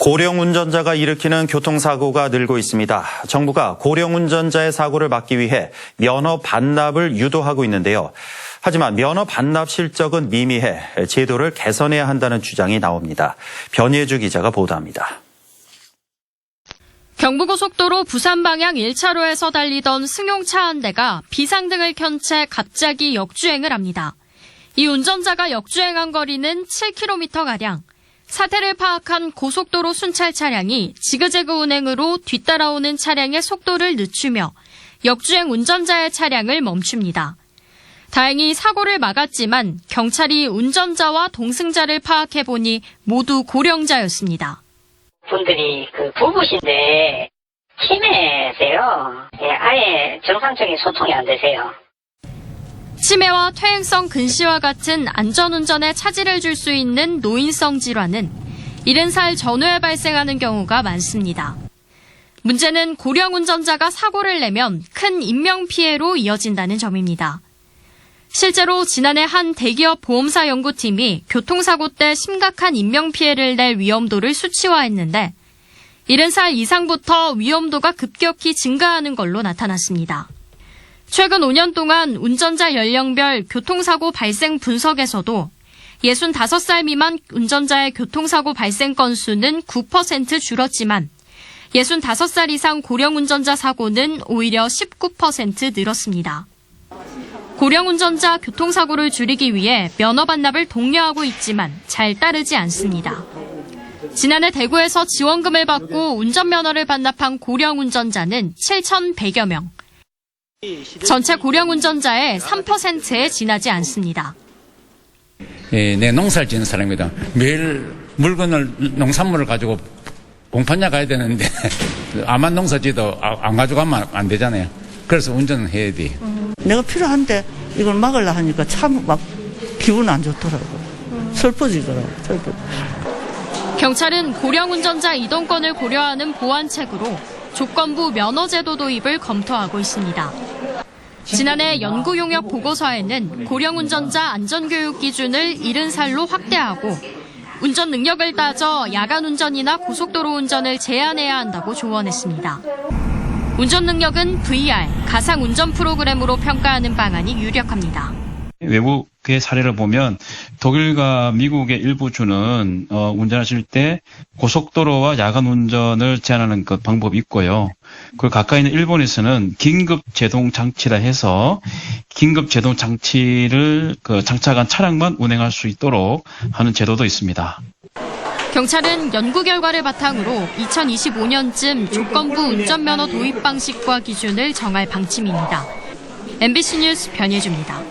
고령 운전자가 일으키는 교통사고가 늘고 있습니다. 정부가 고령 운전자의 사고를 막기 위해 면허 반납을 유도하고 있는데요. 하지만 면허 반납 실적은 미미해 제도를 개선해야 한다는 주장이 나옵니다. 변예주 기자가 보도합니다. 경부고속도로 부산 방향 1차로에서 달리던 승용차 한 대가 비상등을 켠 채 갑자기 역주행을 합니다. 이 운전자가 역주행한 거리는 7km가량. 사태를 파악한 고속도로 순찰 차량이 지그재그 운행으로 뒤따라오는 차량의 속도를 늦추며 역주행 운전자의 차량을 멈춥니다. 다행히 사고를 막았지만 경찰이 운전자와 동승자를 파악해보니 모두 고령자였습니다. 분들이 부부신데 치매세요. 아예 정상적인 소통이 안 되세요. 치매와 퇴행성 근시와 같은 안전운전에 차질을 줄 수 있는 노인성 질환은 70살 전후에 발생하는 경우가 많습니다. 문제는 고령 운전자가 사고를 내면 큰 인명피해로 이어진다는 점입니다. 실제로 지난해 한 대기업 보험사 연구팀이 교통사고 때 심각한 인명피해를 낼 위험도를 수치화했는데 70살 이상부터 위험도가 급격히 증가하는 걸로 나타났습니다. 최근 5년 동안 운전자 연령별 교통사고 발생 분석에서도 65살 미만 운전자의 교통사고 발생 건수는 9% 줄었지만 65살 이상 고령 운전자 사고는 오히려 19% 늘었습니다. 고령 운전자 교통사고를 줄이기 위해 면허 반납을 독려하고 있지만 잘 따르지 않습니다. 지난해 대구에서 지원금을 받고 운전면허를 반납한 고령 운전자는 7,100여 명. 전체 고령 운전자의 3%에 지나지 않습니다. 내 농사를 짓는 사람입니다. 매일 농산물을 가지고 봉판야 가야 되는데 암만 농사 지도 안 가져가면 안 되잖아요. 그래서 운전을 해야 돼. 내가 필요한데 이걸 막으려 하니까 참 막 기분 안 좋더라고. 슬퍼지더라고. 경찰은 고령 운전자 이동권을 고려하는 보완책으로 조건부 면허제도 도입을 검토하고 있습니다. 지난해 연구용역 보고서에는 고령 운전자 안전교육 기준을 70살로 확대하고 운전 능력을 따져 야간 운전이나 고속도로 운전을 제한해야 한다고 조언했습니다. 운전 능력은 VR, 가상 운전 프로그램으로 평가하는 방안이 유력합니다. 외국의 사례를 보면 독일과 미국의 일부 주는 운전하실 때 고속도로와 야간 운전을 제한하는 그 방법이 있고요. 그 가까이 있는 일본에서는 긴급 제동 장치라 해서 긴급 제동 장치를 장착한 차량만 운행할 수 있도록 하는 제도도 있습니다. 경찰은 연구 결과를 바탕으로 2025년쯤 조건부 운전면허 도입 방식과 기준을 정할 방침입니다. MBC 뉴스 변예주입니다.